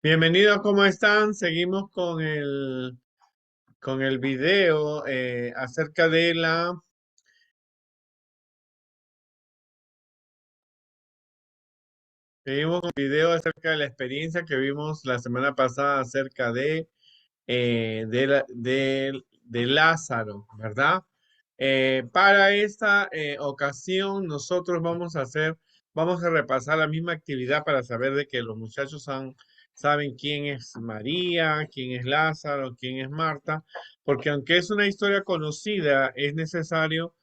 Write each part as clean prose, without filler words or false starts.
Bienvenidos, ¿cómo están? Seguimos con el video acerca de seguimos con el video acerca de la experiencia que vimos la semana pasada acerca de Lázaro, ¿verdad? Para esta ocasión nosotros vamos a repasar la misma actividad para saber de que los muchachos saben quién es María, quién es Lázaro, quién es Marta, porque aunque es una historia conocida, es necesario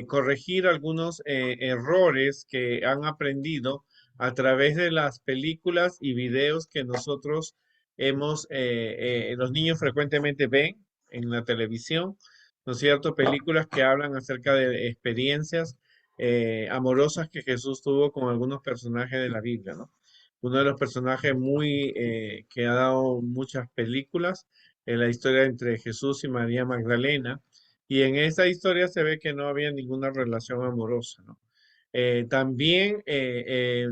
corregir algunos errores que han aprendido a través de las películas y videos que nosotros los niños frecuentemente ven en la televisión, ¿no es cierto? Películas que hablan acerca de experiencias amorosas que Jesús tuvo con algunos personajes de la Biblia, ¿no? Uno de los personajes que ha dado muchas películas es la historia entre Jesús y María Magdalena, y en esa historia se ve que no había ninguna relación amorosa, ¿no?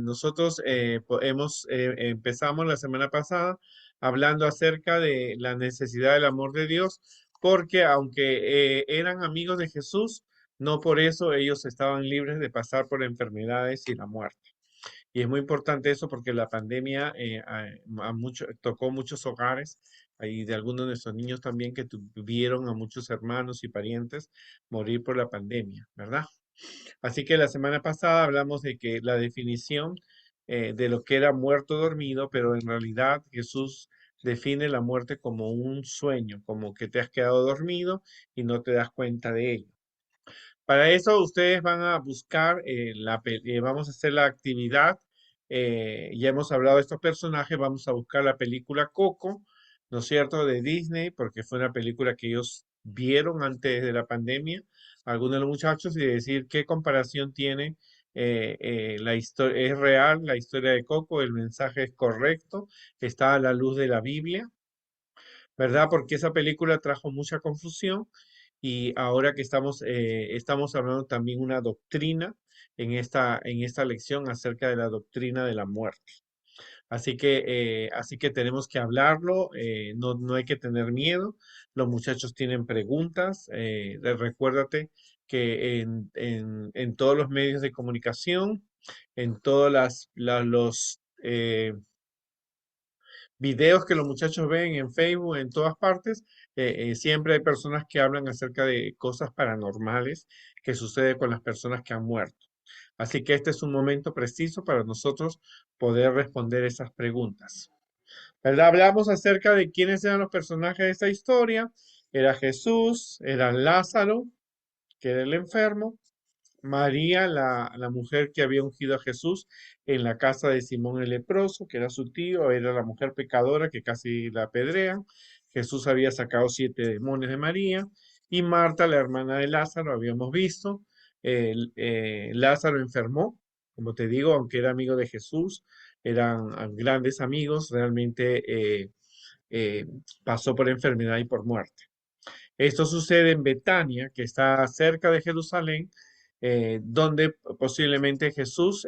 Nosotros empezamos la semana pasada hablando acerca de la necesidad del amor de Dios, porque aunque eran amigos de Jesús, no por eso ellos estaban libres de pasar por enfermedades y la muerte. Y es muy importante eso porque la pandemia tocó muchos hogares y de algunos de nuestros niños también que tuvieron a muchos hermanos y parientes morir por la pandemia, ¿verdad? Así que la semana pasada hablamos de que la definición de lo que era muerto dormido, pero en realidad Jesús define la muerte como un sueño, como que te has quedado dormido y no te das cuenta de ello. Para eso ustedes van a buscar, vamos a hacer la actividad. Ya hemos hablado de estos personajes, vamos a buscar la película Coco, ¿no es cierto?, de Disney, porque fue una película que ellos vieron antes de la pandemia, algunos de los muchachos, y decir qué comparación tiene la historia, es real la historia de Coco, el mensaje es correcto, está a la luz de la Biblia. ¿Verdad? Porque esa película trajo mucha confusión y ahora que estamos hablando también una doctrina en esta lección acerca de la doctrina de la muerte. Así que tenemos que hablarlo, no hay que tener miedo. Los muchachos tienen preguntas. Recuérdate que en todos los medios de comunicación, en todos los videos que los muchachos ven en Facebook, en todas partes, siempre hay personas que hablan acerca de cosas paranormales que suceden con las personas que han muerto. Así que este es un momento preciso para nosotros poder responder esas preguntas. ¿Verdad? Hablamos acerca de quiénes eran los personajes de esta historia. Era Jesús, era Lázaro, que era el enfermo, María, la mujer que había ungido a Jesús en la casa de Simón el leproso, que era su tío, era la mujer pecadora que casi la apedrean. Jesús había sacado 7 demonios de María. Y Marta, la hermana de Lázaro, habíamos visto. Lázaro enfermó, como te digo, aunque era amigo de Jesús, eran grandes amigos, realmente eh, pasó por enfermedad y por muerte. Esto sucede en Betania, que está cerca de Jerusalén, donde posiblemente Jesús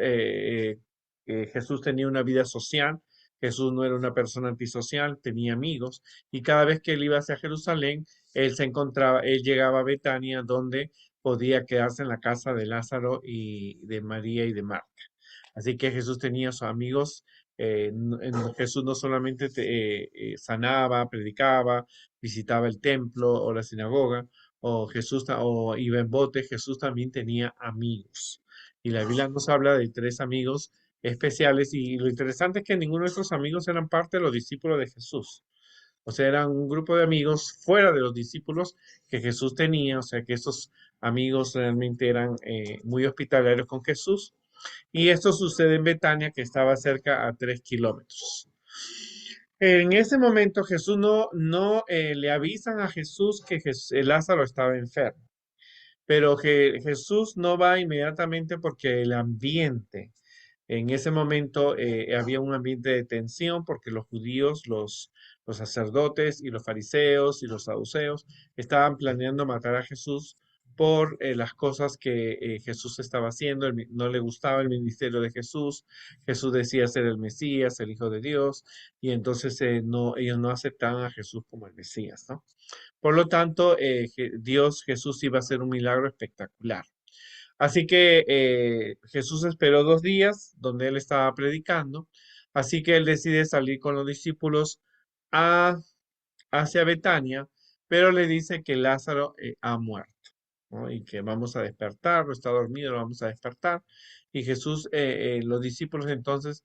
tenía una vida social. Jesús no era una persona antisocial, tenía amigos, y cada vez que él iba hacia Jerusalén, él llegaba a Betania, donde podía quedarse en la casa de Lázaro y de María y de Marta. Así que Jesús tenía sus amigos. Jesús no solamente sanaba, predicaba, visitaba el templo o la sinagoga, o iba en bote. Jesús también tenía amigos. Y la Biblia nos habla de 3 amigos especiales, y lo interesante es que ninguno de estos amigos eran parte de los discípulos de Jesús. O sea, eran un grupo de amigos fuera de los discípulos que Jesús tenía. O sea, que estos amigos realmente eran muy hospitalarios con Jesús. Y esto sucede en Betania, que estaba cerca a 3 kilómetros. En ese momento Jesús no le avisan a Jesús que Lázaro estaba enfermo, pero que Jesús no va inmediatamente porque el ambiente, en ese momento había un ambiente de tensión porque los judíos, los sacerdotes y los fariseos y los saduceos estaban planeando matar a Jesús por las cosas que Jesús estaba haciendo. No le gustaba el ministerio de Jesús. Jesús decía ser el Mesías, el Hijo de Dios, y entonces no, ellos no aceptaban a Jesús como el Mesías, ¿no? Por lo tanto, Jesús iba a hacer un milagro espectacular. Así que Jesús esperó 2 días donde él estaba predicando. Así que él decide salir con los discípulos a, hacia Betania, pero le dice que Lázaro ha muerto, ¿no? Y que vamos a despertar, está dormido, lo vamos a despertar. Y Jesús, los discípulos entonces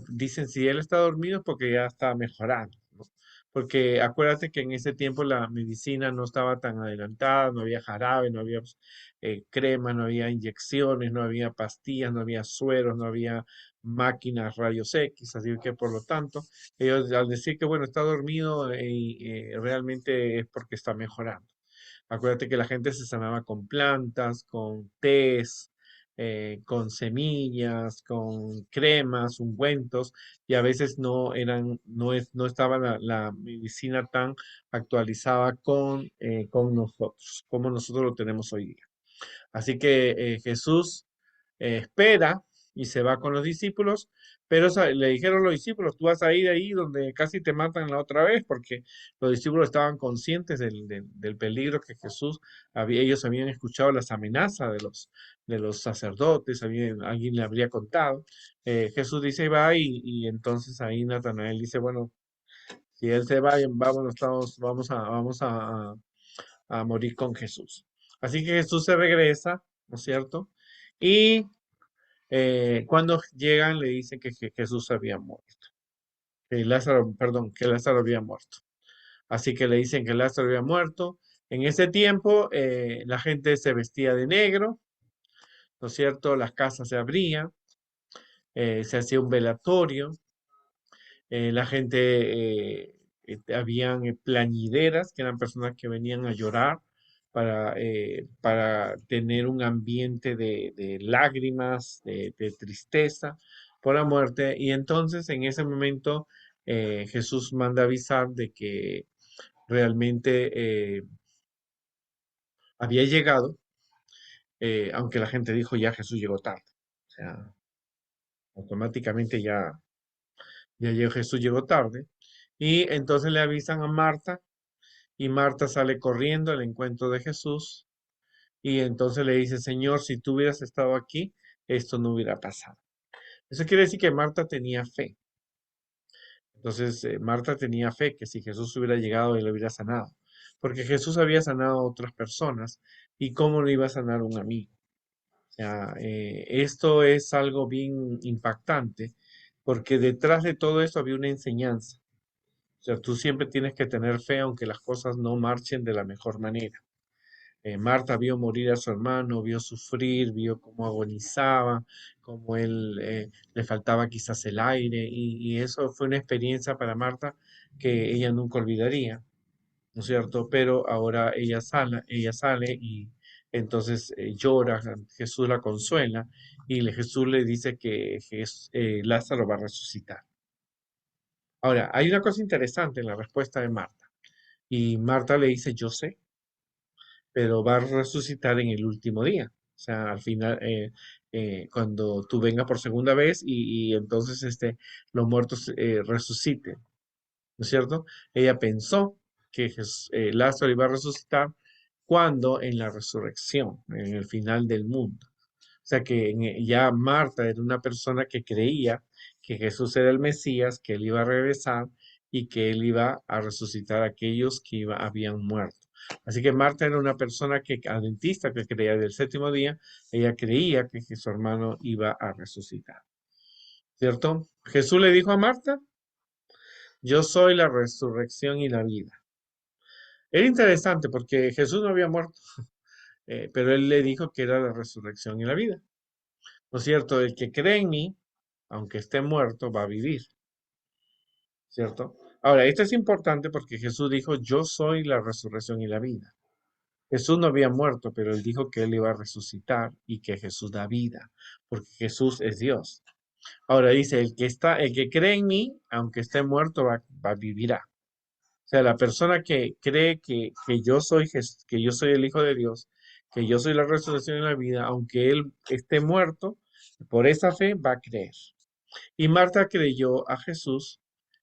dicen, si él está dormido es porque ya está mejorando, ¿no? Porque acuérdate que en ese tiempo la medicina no estaba tan adelantada, no había jarabe, no había crema, no había inyecciones, no había pastillas, no había sueros, no había máquinas rayos X, así que por lo tanto, ellos al decir que bueno, está dormido realmente es porque está mejorando. Acuérdate que la gente se sanaba con plantas, con tés, con semillas, con cremas, ungüentos, y a veces no estaba la medicina tan actualizada con nosotros, como nosotros lo tenemos hoy día. Así que Jesús espera y se va con los discípulos, pero le dijeron los discípulos, tú vas a ir ahí donde casi te matan la otra vez, porque los discípulos estaban conscientes del peligro que ellos habían escuchado las amenazas de los sacerdotes, alguien le habría contado. Jesús dice, va, y entonces ahí Natanael dice, bueno, si él se va, vámonos, vamos a morir con Jesús. Así que Jesús se regresa, ¿no es cierto? Y cuando llegan le dicen que Jesús había muerto, que Lázaro, perdón, que Lázaro había muerto. Así que le dicen que Lázaro había muerto. En ese tiempo la gente se vestía de negro, ¿no es cierto? Las casas se abrían, se hacía un velatorio, la gente, habían plañideras, que eran personas que venían a llorar para tener un ambiente de lágrimas, de tristeza por la muerte. Y entonces en ese momento Jesús manda avisar de que realmente había llegado, aunque la gente dijo ya Jesús llegó tarde. O sea, automáticamente ya llegó, Jesús llegó tarde. Y entonces le avisan a Marta. Y Marta sale corriendo al encuentro de Jesús y entonces le dice, Señor, si tú hubieras estado aquí, esto no hubiera pasado. Eso quiere decir que Marta tenía fe. Entonces, Marta tenía fe que si Jesús hubiera llegado, él lo hubiera sanado. Porque Jesús había sanado a otras personas y cómo no iba a sanar un amigo. O sea, esto es algo bien impactante porque detrás de todo esto había una enseñanza. O sea, tú siempre tienes que tener fe aunque las cosas no marchen de la mejor manera. Marta vio morir a su hermano, vio sufrir, vio cómo agonizaba, cómo él le faltaba quizás el aire, y eso fue una experiencia para Marta que ella nunca olvidaría, ¿no es cierto? Pero ahora ella sale y entonces llora, Jesús la consuela y Jesús le dice que Lázaro va a resucitar. Ahora, hay una cosa interesante en la respuesta de Marta, y Marta le dice, yo sé, pero va a resucitar en el último día. O sea, al final, cuando tú vengas por segunda vez y entonces los muertos resuciten, ¿no es cierto? Ella pensó que Lázaro iba a resucitar cuando en la resurrección, en el final del mundo. O sea que ya Marta era una persona que creía que Jesús era el Mesías, que él iba a regresar y que él iba a resucitar a aquellos que habían muerto. Así que Marta era una persona adventista que creía del séptimo día, ella creía que su hermano iba a resucitar, ¿cierto? Jesús le dijo a Marta, yo soy la resurrección y la vida. Era interesante porque Jesús no había muerto, pero él le dijo que era la resurrección y la vida. ¿No es cierto? El que cree en mí, aunque esté muerto, va a vivir, ¿cierto? Ahora, esto es importante porque Jesús dijo, yo soy la resurrección y la vida. Jesús no había muerto, pero él dijo que él iba a resucitar y que Jesús da vida, porque Jesús es Dios. Ahora dice, el que cree en mí, aunque esté muerto, vivirá. O sea, la persona que cree que yo soy el Hijo de Dios que yo soy la resurrección y la vida, aunque él esté muerto, por esa fe va a creer. Y Marta creyó a Jesús.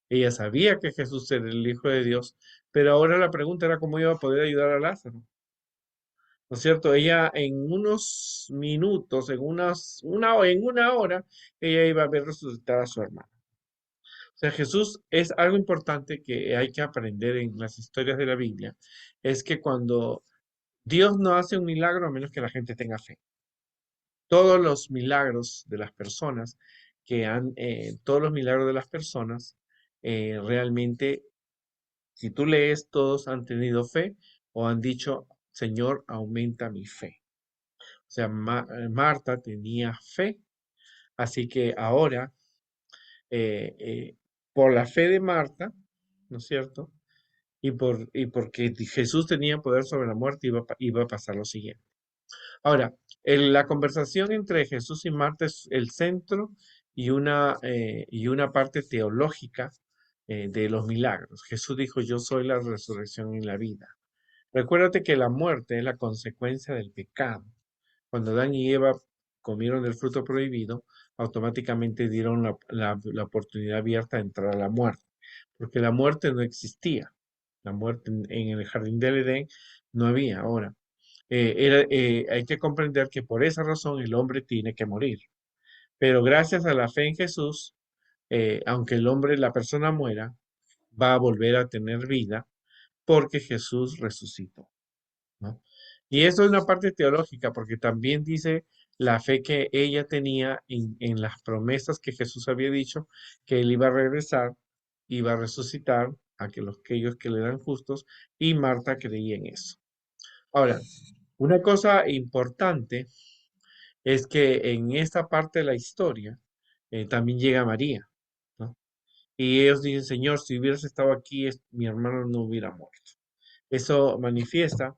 Ella sabía que Jesús era el Hijo de Dios, pero ahora la pregunta era cómo iba a poder ayudar a Lázaro. ¿No es cierto? Ella en unos minutos, en una hora, ella iba a ver resucitar a su hermano. O sea, Jesús es algo importante que hay que aprender en las historias de la Biblia, es que cuando Dios no hace un milagro a menos que la gente tenga fe. Todos los milagros de las personas todos los milagros de las personas, realmente, si tú lees, todos han tenido fe o han dicho, Señor, aumenta mi fe. O sea, Marta tenía fe, así que ahora, eh, eh, por la fe de Marta, ¿no es cierto? Y porque Jesús tenía poder sobre la muerte, iba a pasar lo siguiente. Ahora, la conversación entre Jesús y Marta es el centro y una parte teológica de los milagros. Jesús dijo, yo soy la resurrección y la vida. Recuérdate que la muerte es la consecuencia del pecado. Cuando Adán y Eva comieron del fruto prohibido, automáticamente dieron la oportunidad abierta de entrar a la muerte, porque la muerte no existía. La muerte en el jardín del Edén no había. Ahora, hay que comprender que por esa razón el hombre tiene que morir. Pero gracias a la fe en Jesús, aunque la persona muera, va a volver a tener vida porque Jesús resucitó, ¿no? Y eso es una parte teológica, porque también dice la fe que ella tenía en las promesas que Jesús había dicho, que él iba a regresar, iba a resucitar a aquellos que le eran justos, y Marta creía en eso. Ahora, una cosa importante es que en esta parte de la historia también llega María, ¿no? Y ellos dicen, Señor, si hubieras estado aquí, mi hermano no hubiera muerto. Eso manifiesta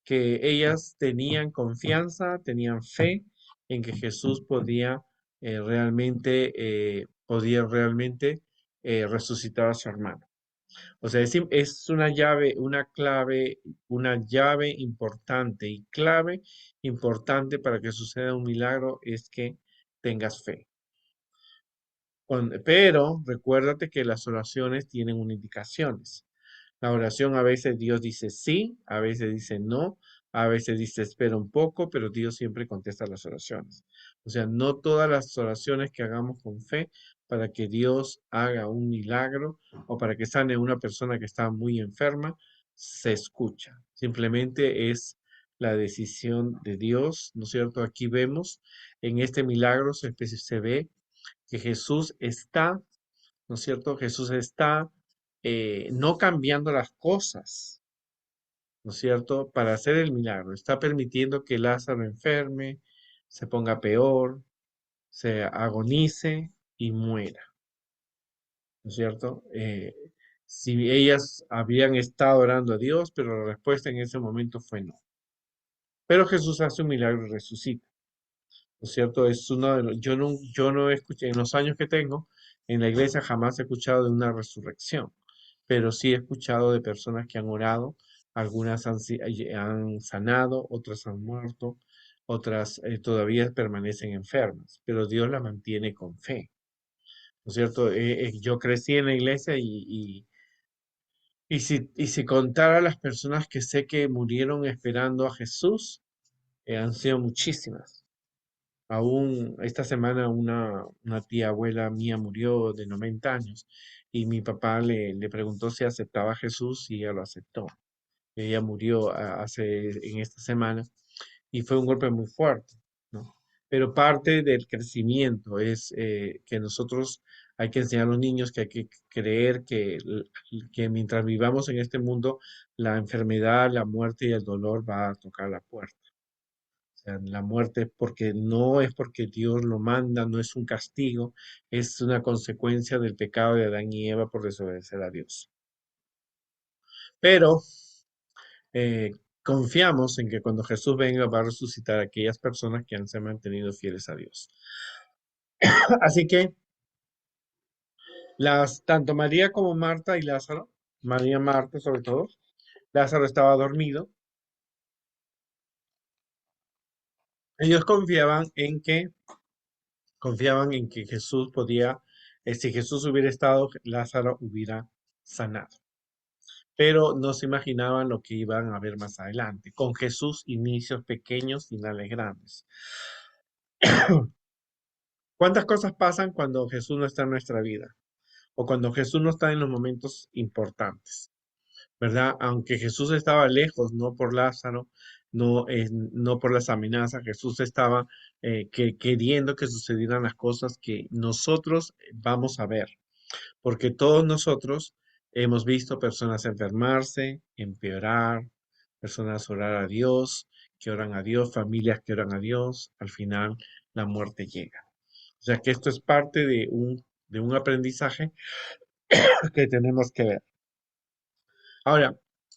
que ellas tenían confianza, tenían fe en que Jesús podía realmente resucitar a su hermano. O sea, es una llave, una llave importante y clave importante para que suceda un milagro es que tengas fe. Pero recuérdate que las oraciones tienen unas indicaciones. La oración a veces Dios dice sí, a veces dice no, a veces dice espera un poco, pero Dios siempre contesta las oraciones. O sea, no todas las oraciones que hagamos con fe para que Dios haga un milagro o para que sane una persona que está muy enferma, se escucha. Simplemente es la decisión de Dios, ¿no es cierto? Aquí vemos, en este milagro se ve que Jesús está, ¿no es cierto? Jesús está no cambiando las cosas, ¿no es cierto? Para hacer el milagro. Está permitiendo que Lázaro enferme, se ponga peor, se agonice y muera, ¿no es cierto? Si ellas habían estado orando a Dios, pero la respuesta en ese momento fue no. Pero Jesús hace un milagro y resucita. ¿No es cierto? Es uno de los, yo no escuché, en los años que tengo en la iglesia jamás he escuchado de una resurrección, pero sí he escuchado de personas que han orado, algunas han sanado, otras han muerto, otras todavía permanecen enfermas, pero Dios la mantiene con fe. ¿No es cierto? Yo crecí en la iglesia y si contara las personas que sé que murieron esperando a Jesús, han sido muchísimas. Aún esta semana una tía abuela mía murió de 90 años y mi papá le preguntó si aceptaba a Jesús y ella lo aceptó. Ella murió en esta semana y fue un golpe muy fuerte, ¿no? Pero parte del crecimiento es que nosotros hay que enseñar a los niños que hay que creer que mientras vivamos en este mundo, la enfermedad, la muerte y el dolor va a tocar la puerta. O sea, la muerte no es porque Dios lo manda, no es un castigo, es una consecuencia del pecado de Adán y Eva por desobedecer a Dios. Pero eh, confiamos en que cuando Jesús venga va a resucitar a aquellas personas que se han mantenido fieles a Dios. Así que tanto María como Marta y Lázaro, María Marta sobre todo, Lázaro estaba dormido, Ellos confiaban en que Jesús podía, si Jesús hubiera estado, Lázaro hubiera sanado. Pero no se imaginaban lo que iban a ver más adelante. Con Jesús, inicios pequeños, finales grandes. ¿Cuántas cosas pasan cuando Jesús no está en nuestra vida? O cuando Jesús no está en los momentos importantes, ¿verdad? Aunque Jesús estaba lejos, no por Lázaro, no por las amenazas, Jesús estaba queriendo que sucedieran las cosas que nosotros vamos a ver, porque todos nosotros hemos visto personas enfermarse, empeorar, personas orar a Dios, que oran a Dios, familias que oran a Dios, al final la muerte llega. O sea que esto es parte de un aprendizaje que tenemos que ver. Ahora,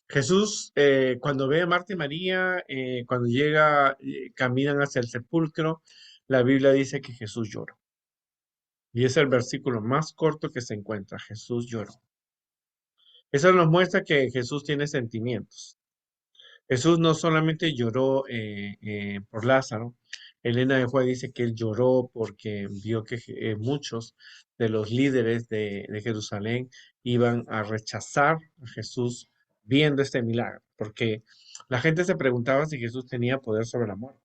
Jesús, cuando ve a Marta y María, cuando llega, caminan hacia el sepulcro, la Biblia dice que Jesús lloró. Y es el versículo más corto que se encuentra. Jesús lloró. Eso nos muestra que Jesús tiene sentimientos. Jesús no solamente lloró por Lázaro. Elena de White dice que él lloró porque vio que muchos de los líderes de Jerusalén iban a rechazar a Jesús viendo este milagro, porque la gente se preguntaba si Jesús tenía poder sobre la muerte.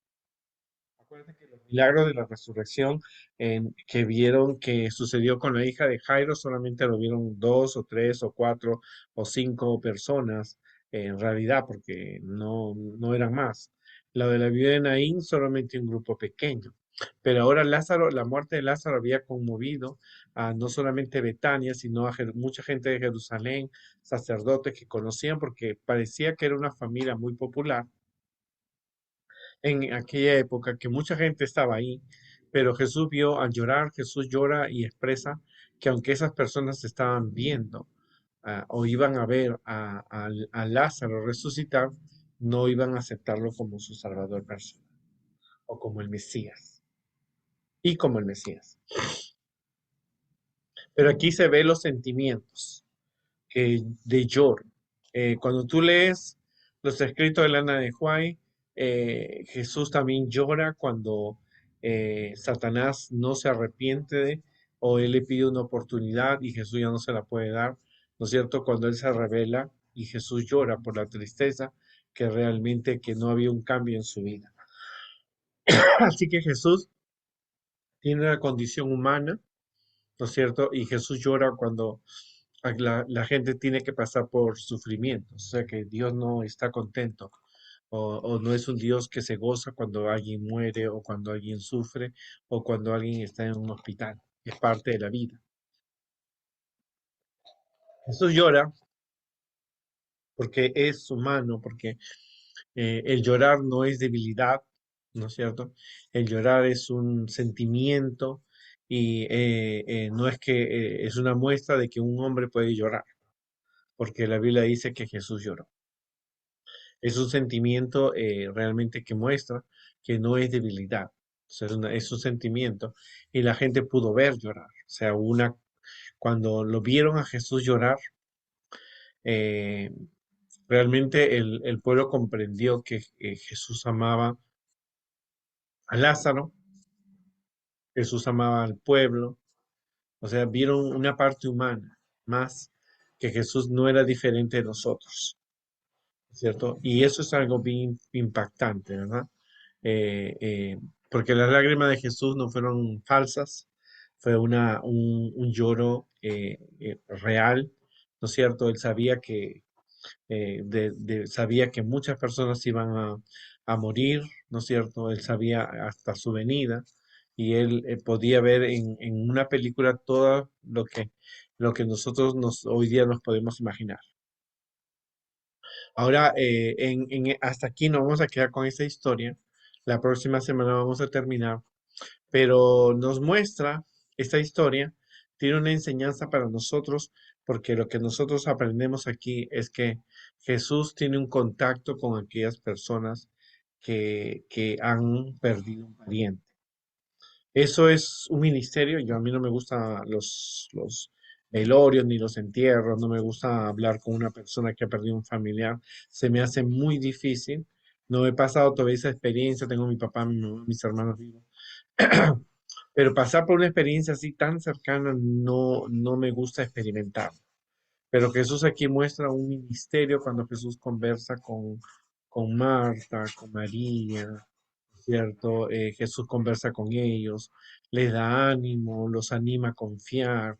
Acuérdense que los milagros de la resurrección que vieron que sucedió con la hija de Jairo solamente lo vieron dos o tres o cuatro o cinco personas en realidad, porque no eran más. La de la viuda de Naín solamente un grupo pequeño. Pero ahora Lázaro, la muerte de Lázaro había conmovido a no solamente Betania, sino a mucha gente de Jerusalén, sacerdotes que conocían, porque parecía que era una familia muy popular en aquella época que mucha gente estaba ahí, pero Jesús vio al llorar, Jesús llora y expresa que aunque esas personas estaban viendo o iban a ver a Lázaro resucitar, no iban a aceptarlo como su Salvador personal o como el Mesías y como el Mesías. Pero aquí se ve los sentimientos de lloro. Cuando tú lees los escritos de Lana de White, Jesús también llora cuando Satanás no se arrepiente o él le pide una oportunidad y Jesús ya no se la puede dar, ¿no es cierto? Cuando él se revela y Jesús llora por la tristeza que realmente que no había un cambio en su vida. Así que Jesús tiene la condición humana, ¿no es cierto? Y Jesús llora cuando la gente tiene que pasar por sufrimientos, o sea que Dios no está contento o no es un Dios que se goza cuando alguien muere o cuando alguien sufre o cuando alguien está en un hospital. Es parte de la vida. Jesús llora porque es humano, porque el llorar no es debilidad, ¿no es cierto? El llorar es un sentimiento y no es que es una muestra de que un hombre puede llorar, porque la Biblia dice que Jesús lloró. Es un sentimiento realmente que muestra que no es debilidad, o sea, es un sentimiento y la gente pudo ver llorar. O sea, cuando lo vieron a Jesús llorar, eh, realmente el pueblo comprendió que Jesús amaba a Lázaro, Jesús amaba al pueblo, o sea, vieron una parte humana más, que Jesús no era diferente de nosotros, ¿cierto? Y eso es algo bien impactante, ¿verdad? eh, eh, Porque las lágrimas de Jesús no fueron falsas, fue un lloro real, ¿no es cierto? Él sabía sabía que muchas personas iban a morir, ¿no es cierto? Él sabía hasta su venida y él podía ver en una película todo lo que nosotros hoy día nos podemos imaginar. Ahora, hasta aquí nos vamos a quedar con esta historia. La próxima semana vamos a terminar, pero nos muestra esta historia, tiene una enseñanza para nosotros, porque lo que nosotros aprendemos aquí es que Jesús tiene un contacto con aquellas personas que han perdido un pariente. Eso es un ministerio. A mí no me gustan los velorios ni los entierros, no me gusta hablar con una persona que ha perdido un familiar. Se me hace muy difícil, No he pasado todavía esa experiencia, tengo mi papá, mi mamá, mis hermanos vivos. Pero pasar por una experiencia así tan cercana no me gusta experimentar. Pero Jesús aquí muestra un ministerio cuando Jesús conversa con Marta, con María, ¿cierto? Jesús conversa con ellos, les da ánimo, los anima a confiar,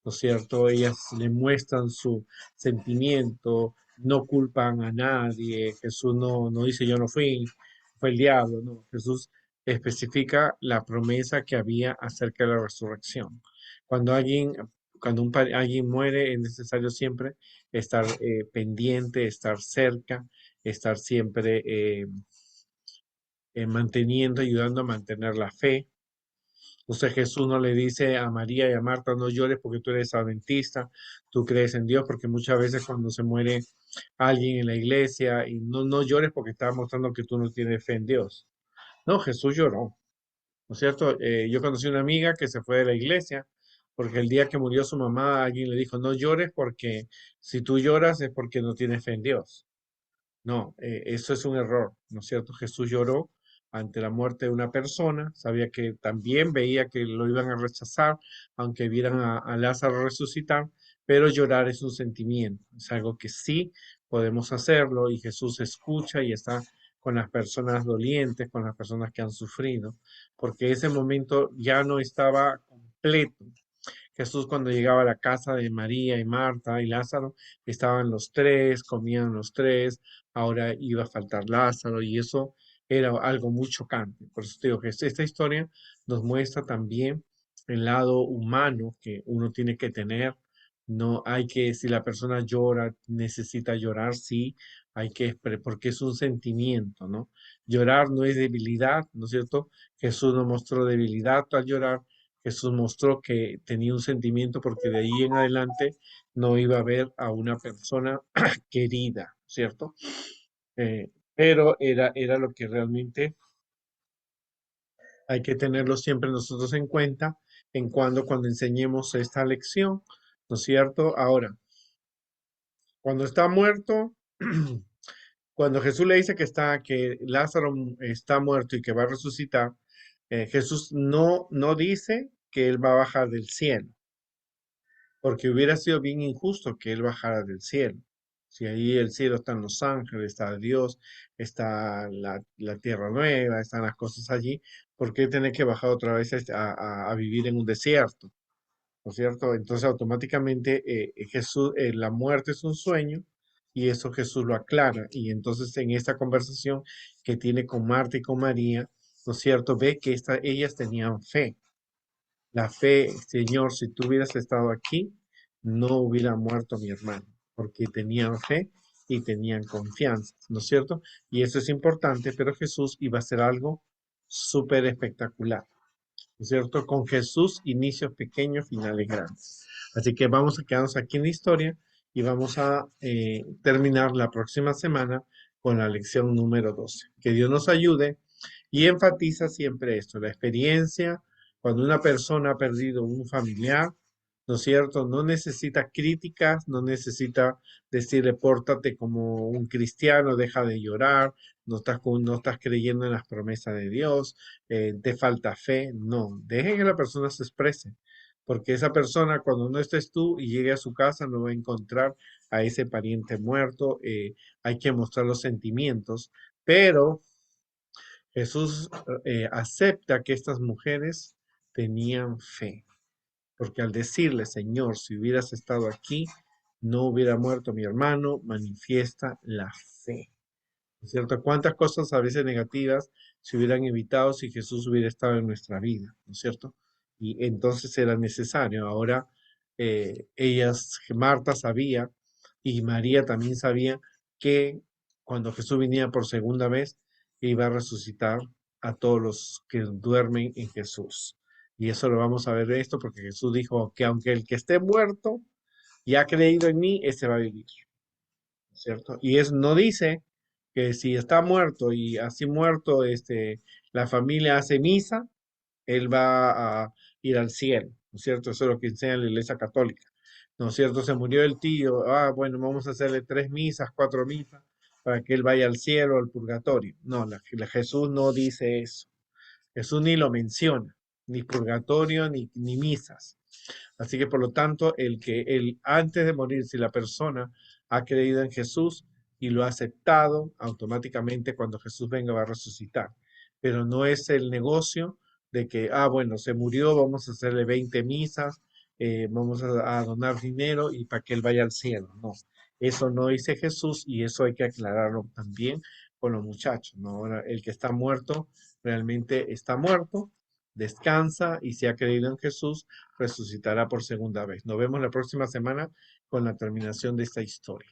¿no es cierto? Ellas le muestran su sentimiento, no culpan a nadie, Jesús no dice yo no fui, fue el diablo, no, Jesús especifica la promesa que había acerca de la resurrección. Cuando alguien, alguien muere, es necesario siempre estar pendiente, estar cerca, estar siempre manteniendo, ayudando a mantener la fe. Entonces Jesús no le dice a María y a Marta, no llores porque tú eres adventista, tú crees en Dios, porque muchas veces cuando se muere alguien en la iglesia y no llores porque está mostrando que tú no tienes fe en Dios. No, Jesús lloró, ¿no es cierto? Yo conocí una amiga que se fue de la iglesia porque el día que murió su mamá alguien le dijo, no llores porque si tú lloras es porque no tienes fe en Dios. No, eso es un error, ¿no es cierto? Jesús lloró ante la muerte de una persona, sabía que también veía que lo iban a rechazar, aunque vieran a Lázaro resucitar, pero llorar es un sentimiento, es algo que sí podemos hacerlo y Jesús escucha y está con las personas dolientes, con las personas que han sufrido, porque ese momento ya no estaba completo. Jesús cuando llegaba a la casa de María y Marta y Lázaro, estaban los tres, comían los tres, ahora iba a faltar Lázaro y eso era algo muy chocante. Por eso te digo que esta historia nos muestra también el lado humano que uno tiene que tener. No hay que, si la persona llora, necesita llorar, sí, hay que, porque es un sentimiento, ¿no? Llorar no es debilidad, ¿no es cierto? Jesús no mostró debilidad al llorar, Jesús mostró que tenía un sentimiento porque de ahí en adelante no iba a ver a una persona querida, ¿cierto? Pero era lo que realmente hay que tenerlo siempre nosotros en cuenta cuando enseñemos esta lección, ¿no es cierto? Ahora, cuando está muerto, cuando Jesús le dice que Lázaro está muerto y que va a resucitar, Jesús no dice que él va a bajar del cielo, porque hubiera sido bien injusto que él bajara del cielo. Si ahí el cielo están los ángeles, está Dios, está la tierra nueva, están las cosas allí, ¿por qué tener que bajar otra vez a vivir en un desierto? ¿No es cierto? Entonces automáticamente la muerte es un sueño y eso Jesús lo aclara. Y entonces en esta conversación que tiene con Marta y con María, ¿no es cierto? Ve que ellas tenían fe. La fe, Señor, si tú hubieras estado aquí, no hubiera muerto mi hermano, porque tenían fe y tenían confianza, ¿no es cierto? Y eso es importante, pero Jesús iba a hacer algo súper espectacular, ¿no es cierto? Con Jesús, inicios pequeños, finales grandes. Así que vamos a quedarnos aquí en la historia y vamos a terminar la próxima semana con la lección número 12. Que Dios nos ayude y enfatiza siempre esto, la experiencia, cuando una persona ha perdido un familiar, ¿no es cierto? No necesita críticas, no necesita decirle pórtate como un cristiano, deja de llorar, no estás creyendo en las promesas de Dios, te falta fe, no, dejen que la persona se exprese, porque esa persona cuando no estés tú y llegue a su casa no va a encontrar a ese pariente muerto, hay que mostrar los sentimientos, pero Jesús acepta que estas mujeres tenían fe, porque al decirle, Señor, si hubieras estado aquí, no hubiera muerto mi hermano, manifiesta la fe. ¿No es cierto? ¿Cuántas cosas a veces negativas se hubieran evitado si Jesús hubiera estado en nuestra vida? ¿No es cierto? Y entonces era necesario. Ahora Marta sabía y María también sabía que cuando Jesús venía por segunda vez, iba a resucitar a todos los que duermen en Jesús. Y eso lo vamos a ver de esto porque Jesús dijo que aunque el que esté muerto y ha creído en mí, ese va a vivir. ¿Cierto? Y es, no dice que si está muerto y así muerto, la familia hace misa, él va a ir al cielo, ¿no es cierto? Eso es lo que enseña la Iglesia Católica, ¿no es cierto? Se murió el tío, bueno, vamos a hacerle 3 misas, 4 misas, para que él vaya al cielo o al purgatorio. No, Jesús no dice eso. Jesús ni lo menciona, ni purgatorio, ni misas. Así que por lo tanto, antes de morir, si la persona ha creído en Jesús y lo ha aceptado, automáticamente cuando Jesús venga va a resucitar. Pero no es el negocio de que, bueno, se murió, vamos a hacerle 20 misas, vamos a donar dinero y para que él vaya al cielo. No, eso no dice Jesús y eso hay que aclararlo también con los muchachos, ¿no? Ahora, el que está muerto realmente está muerto, descansa y si ha creído en Jesús, resucitará por segunda vez. Nos vemos la próxima semana con la terminación de esta historia.